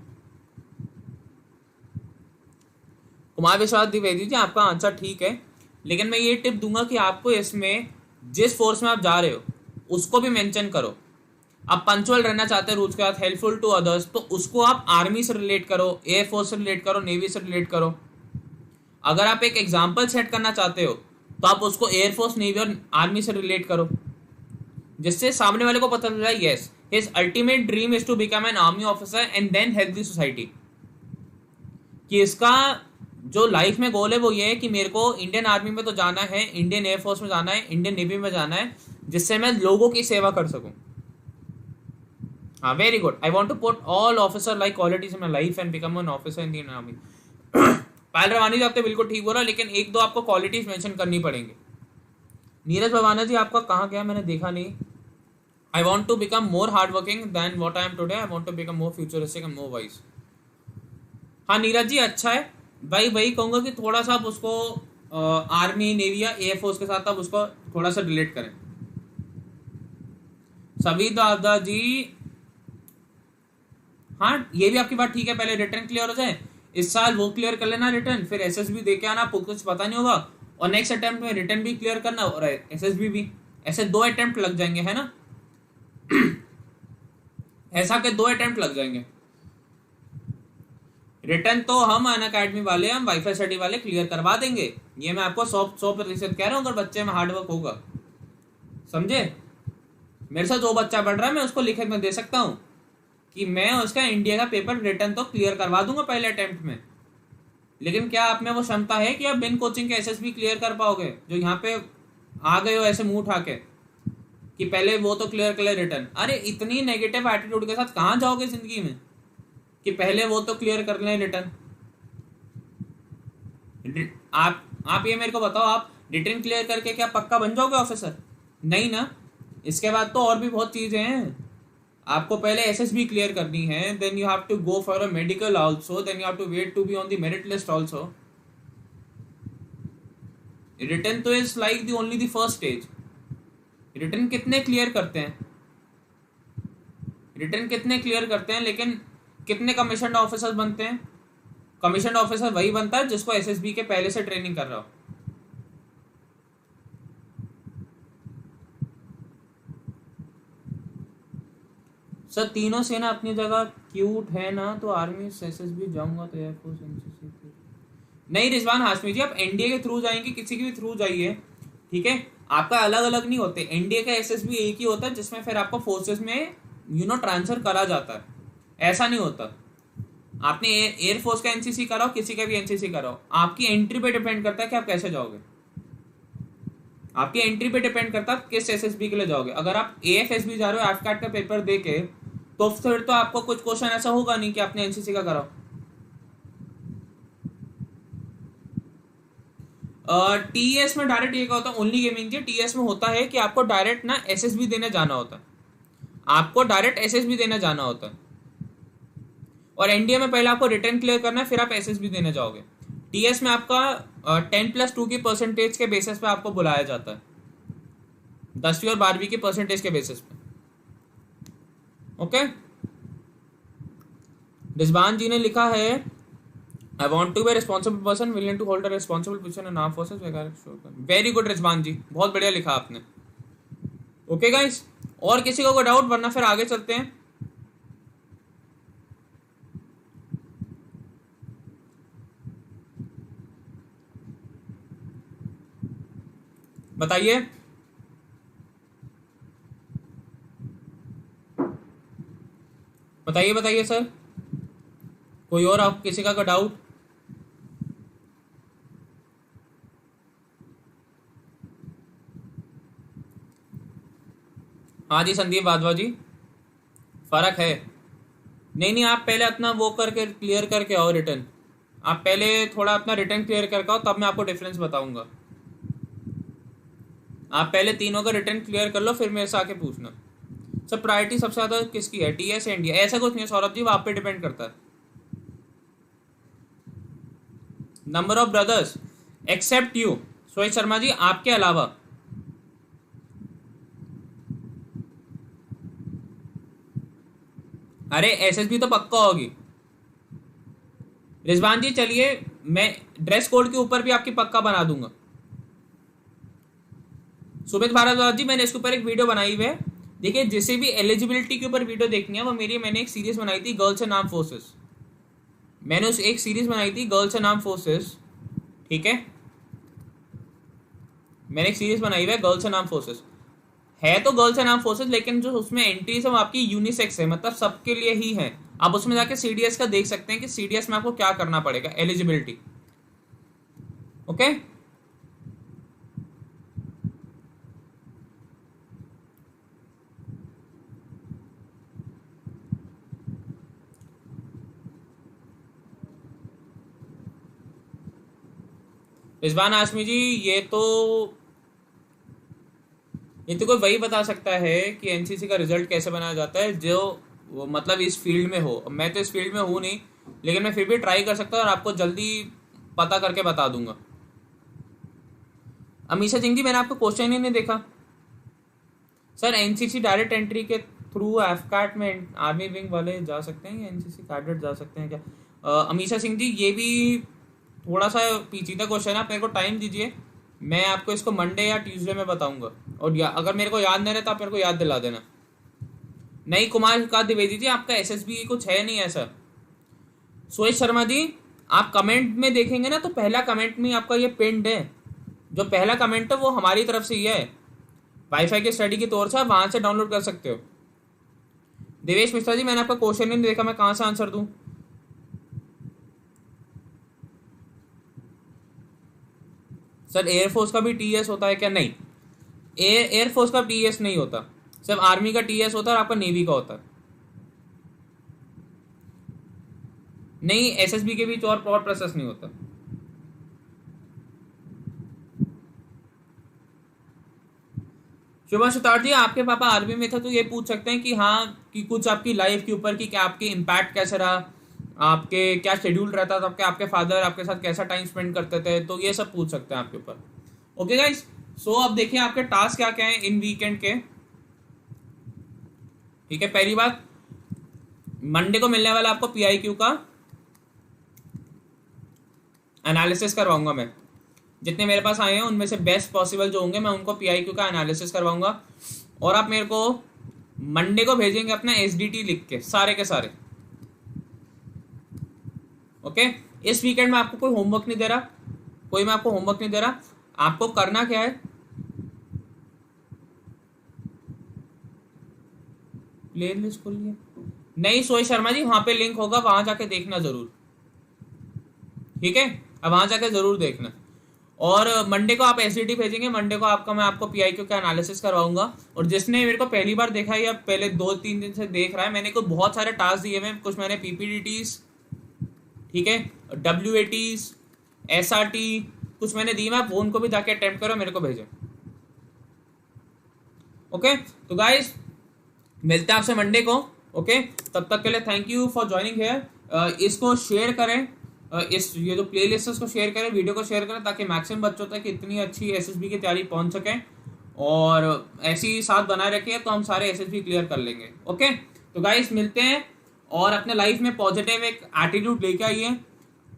कुमार विश्वास द्विवेदी जी, आपका answer ठीक है, लेकिन मैं ये टिप दूंगा कि आपको इसमें जिस फोर्स में आप जा रहे हो उसको भी मेंशन करो। आप पंचुअल रहना चाहते हैं रूल्स के साथ, हेल्पफुल टू अदर्स, तो उसको आप आर्मी से रिलेट करो, एयरफोर्स से रिलेट करो, नेवी से रिलेट करो। अगर आप एक एग्जाम्पल सेट करना चाहते हो तो आप उसको एयरफोर्स, नेवी और आर्मी से रिलेट करो, जिससे सामने वाले को पता चल जाए yes his ultimate dream is to become an army officer and then help the society. कि इसका जो लाइफ में गोल है वो ये है कि मेरे को इंडियन आर्मी में तो जाना है, इंडियन एयरफोर्स में जाना है, इंडियन नेवी में जाना है, जिससे मैं लोगों की सेवा कर सकूं। हाँ, very good. I want to put all officer like qualities in my life and become an officer in the Indian army. Payal Rawani ji, आपने बिल्कुल ठीक बोला, लेकिन एक दो आपको क्वालिटीज मेंशन करनी पड़ेंगी। नीरज भवाना जी, आपका कहाँ गया, मैंने देखा नहीं। I want to become more hard working then what I am today, I want to become more futuristic and more wise. हाँ नीरज जी, अच्छा है भाई। वही कहूँगा कि थोड़ा सा आप उसको आर्मी, नेवी या एयरफोर्स के साथ आप उसको थोड़ा सा रिलेट करें। सभी दादा जी, हाँ ये भी आपकी बात ठीक है, पहले रिटर्न क्लियर हो जाए, इस साल वो क्लियर कर लेना रिटर्न, फिर एसएसबी दे के आना, आपको कुछ पता नहीं होगा, और नेक्स्ट अटेम्प्ट में रिटर्न भी क्लियर करना और एसएसबी भी, ऐसे 2 अटेम्प्ट लग जाएंगे, है ना। ऐसा के 2 अटेम्प्ट लग जाएंगे। रिटर्न तो हम अन अकेडमी वाले, हम वाईफाई स्टडी वाले क्लियर करवा देंगे, ये मैं आपको 100% कह रहा हूँ, अगर बच्चे में हार्डवर्क होगा, समझे। मेरे साथ जो बच्चा पढ़ रहा है मैं उसको लिखे में दे सकता हूँ कि मैं उसका इंडिया का पेपर रिटर्न तो क्लियर करवा दूंगा पहले अटेम्प्ट में, लेकिन क्या आप में वो क्षमता है कि आप बिन कोचिंग के एसएसबी क्लियर कर पाओगे, जो यहाँ पे आ गए हो ऐसे मुंह उठा के कि पहले वो तो क्लियर कर ले रिटर्न। अरे इतनी नेगेटिव एटीट्यूड के साथ कहाँ जाओगे जिंदगी में कि पहले वो तो क्लियर कर लें रिटर्न। आप ये मेरे को बताओ, आप रिटर्न क्लियर करके क्या पक्का बन जाओगे ऑफिसर? नहीं ना। इसके बाद तो और भी बहुत चीजें हैं, आपको पहले एसएसबी क्लियर करनी है, then you have to go for a medical also, then you have to wait to be on the merit list also. Written तो is like the only the first stage. Written कितने clear करते हैं, return कितने clear करते हैं, लेकिन कितने commission officer बनते हैं? कमीशन ऑफिसर वही बनता है जिसको एसएसबी के पहले से ट्रेनिंग कर रहा हो। सर तीनों सेना अपनी जगह क्यूट है ना, तो आर्मी एसएसबी जाऊंगा तो एयरफोर्स एनसीसी। नहीं रिजवान हाशमी जी, आप एनडीए के थ्रू जाएंगे, किसी के भी थ्रू जाइए, ठीक है, आपका अलग अलग नहीं होते। एनडीए का एसएसबी एक ही होता है जिसमें फिर आपको फोर्सेस में ट्रांसफर करा जाता है, ऐसा नहीं होता। आपने एयरफोर्स का एनसीसी कराओ, किसी का भी एनसीसी कराओ, आपकी एंट्री पे डिपेंड करता है कि आप कैसे जाओगे। आपकी एंट्री पे डिपेंड करता है किस एसएसबी के लिए जाओगे। अगर आप एएफएसबी जा रहे हो, एफकैट का पेपर देके, तो फिर तो आपको कुछ क्वेश्चन ऐसा होगा नहीं कि आपने एनसीसी का कराओ। टीएस में डायरेक्ट ये क्या होता है, ओनली गेमिंग जी, टीएस में होता है कि आपको डायरेक्ट ना एसएसबी देने जाना होता है, आपको डायरेक्ट एसएसबी देने जाना होता है। और एनडीए में पहले आपको रिटर्न क्लियर करना है, फिर आप एसएसबी देने जाओगे। टीएस में आपका 10+2 की परसेंटेज के बेसिस पे आपको बुलाया जाता है, 10वीं और 12वीं की परसेंटेज के बेसिस पे। ओके, रिजवान जी ने लिखा है I want to be responsible person willing to hold a responsible position in arm forces वगैरह। वेरी गुड रिजवान जी, बहुत बढ़िया लिखा आपने। ओके गाइस, और किसी को कोई डाउट, वरना फिर आगे चलते हैं। बताइए। बताइए बताइए सर, कोई और आप किसी का कोई डाउट? हाँ जी संदीप वाधवा जी, फर्क है। नहीं नहीं, आप पहले अपना वो करके क्लियर करके आओ रिटर्न। आप पहले थोड़ा अपना रिटर्न क्लियर करके आओ, तब मैं आपको डिफरेंस बताऊंगा। आप पहले तीनों का रिटर्न क्लियर कर लो, फिर मेरे से आके पूछना। सर प्रायोरिटी सबसे ज़्यादा किसकी है, टीएस या इंडिया? ऐसा कुछ नहीं है सौरभ जी, वो आप पे डिपेंड करता है। Number of brothers except you, Sohit Sharma ji आपके अलावा। अरे एसएसबी तो पक्का होगी। रिजवान जी चलिए, मैं ड्रेस कोड के ऊपर भी आपकी पक्का बना दूंगा। सुमित भारद्वाज जी, मैंने इसके ऊपर एक वीडियो बनाई हुई है। देखिए, जिसे भी एलिजिबिलिटी के ऊपर वीडियो देखनी है वो मैंने एक सीरीज बनाई थी गर्ल्स एंड आर्म फोर्सेस। मैंने उस एक सीरीज बनाई थी गर्ल्स एंड आर्म फोर्सेस, ठीक है। मैंने एक सीरीज बनाई हुई है गर्ल्स एंड आर्म फोर्सेस, है तो गर्ल्स एंड आर्म फोर्सेस, लेकिन जो उसमें एंट्रीज है वो आपकी यूनिसेक्स है, मतलब सबके लिए ही है। आप उसमें जाके सीडीएस का देख सकते हैं कि सीडीएस में आपको क्या करना पड़ेगा, एलिजिबिलिटी। ओके रिजवान आसमी जी, ये तो कोई वही बता सकता है कि एनसीसी का रिजल्ट कैसे बनाया जाता है जो वो मतलब इस फील्ड में हो। मैं तो इस फील्ड में हूँ नहीं, लेकिन मैं फिर भी ट्राई कर सकता हूँ और आपको जल्दी पता करके बता दूंगा। अमीशा सिंह जी, मैंने आपको क्वेश्चन ही नहीं देखा। सर एनसीसी डायरेक्ट एंट्री के थ्रू एफकैट में आर्मी विंग वाले जा सकते हैं या एनसीसी कैडेट जा सकते हैं क्या? अमीशा सिंह जी, ये भी थोड़ा सा पेचीदा क्वेश्चन है, आप मेरे को टाइम दीजिए, मैं आपको इसको मंडे या ट्यूसडे में बताऊंगा। और अगर मेरे को याद नहीं रहता आप मेरे को याद दिला देना। नहीं कुमार का द्विवेदी जी, आपका एसएसबी कुछ है नहीं ऐसा। सोहित शर्मा जी, आप कमेंट में देखेंगे ना तो पहला कमेंट में आपका ये पिंड है। जो पहला कमेंट है वो हमारी तरफ से ही है, वाईफाई के स्टडी के तौर से आप वहां से डाउनलोड कर सकते हो। देवेश मिश्रा जी, मैंने आपका क्वेश्चन ही नहीं देखा, मैं कहां से आंसर दूं? सर एयरफोर्स का भी टीएस होता है क्या? नहीं, एयरफोर्स का टीएस नहीं होता, सिर्फ आर्मी का टीएस होता है और आपका नेवी का होता है। नहीं, एसएसबी के बीच और प्रोसेस नहीं होता। शुभांशु तार जी, आपके पापा आर्मी में थे तो ये पूछ सकते हैं कि हाँ, कि कुछ आपकी लाइफ के ऊपर कि क्या आपके इम्पैक्ट कैसे रहा, आपके क्या शेड्यूल रहता था, आपके फादर आपके साथ कैसा टाइम स्पेंड करते थे, तो ये सब पूछ सकते हैं आपके ऊपर। ओके गाइस, सो अब देखिए आपके टास्क क्या क्या हैं इन वीकेंड के। ठीक है, पहली बात, मंडे को मिलने वाला आपको पीआईक्यू का एनालिसिस करवाऊंगा मैं। जितने मेरे पास आए हैं उनमें से बेस्ट पॉसिबल जो होंगे मैं उनको पीआईक्यू का एनालिसिस करवाऊंगा। और आप मेरे को मंडे को भेजेंगे अपना एसडीटी लिख के सारे सारे। ओके, इस वीकेंड में आपको कोई होमवर्क नहीं दे रहा, मैं आपको होमवर्क नहीं दे रहा। आपको करना क्या है, प्ले लिस्ट खोलिए। नहीं सोहित शर्मा जी, वहां पे लिंक होगा, वहां जाके देखना जरूर, ठीक है? अब वहां जाके जरूर देखना। और मंडे को आप एसडीटी भेजेंगे, मंडे को मैं आपको पीआईक्यू का एनालिसिस करवाऊंगा। और जिसने मेरे को पहली बार देखा है या पहले 2-3 दिन से देख रहा है, मैंने को बहुत सारे टास्क दिए हुए, कुछ मैंने पीपीडीटीज, ठीक है, डब्ल्यूएटीज, एसआरटी, कुछ मैंने दी, मैं आप उनको भी जाके अटेम्प्ट करो, मेरे को भेजो। ओके, तो गाइस मिलते हैं आपसे मंडे को। ओके, तब तक के लिए thank you for joining here. इसको शेयर करें, ये जो प्ले लिस्ट है उसको शेयर करें, वीडियो को शेयर करें, ताकि मैक्सिमम बच्चों तक इतनी अच्छी एसएसबी की तैयारी पहुंच सके। और ऐसी ही साथ बनाए रखिए तो हम सारे एसएसबी क्लियर कर लेंगे। ओके, तो गाइस मिलते हैं, और अपने लाइफ में पॉजिटिव एक एटीट्यूड लेके आइए।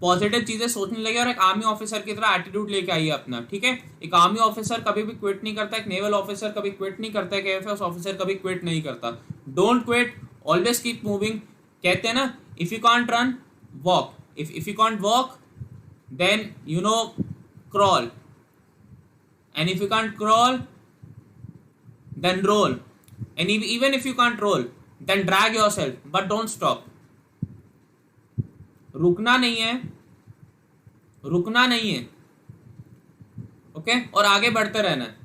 पॉजिटिव चीजें सोचने लगे और एक आर्मी ऑफिसर की तरह एटीट्यूड लेके आइए अपना, ठीक है। एक आर्मी ऑफिसर कभी भी क्विट नहीं करता, एक नेवल ऑफिसर कभी क्विट नहीं करता, एक एयरफोर्स ऑफिसर कभी क्विट नहीं करता। Don't quit, always keep moving. कहते हैं ना, if you can't run walk, if you can't walk then you know crawl, and if you can't crawl then roll, and even if you can't roll then drag yourself, but don't stop। रुकना नहीं है, रुकना नहीं है, okay, और आगे बढ़ते रहना है,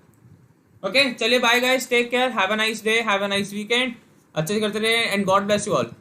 ओके। चलिए bye guys, take care, have a nice day, have a nice weekend, अच्छे से करते रहे, and God bless you all.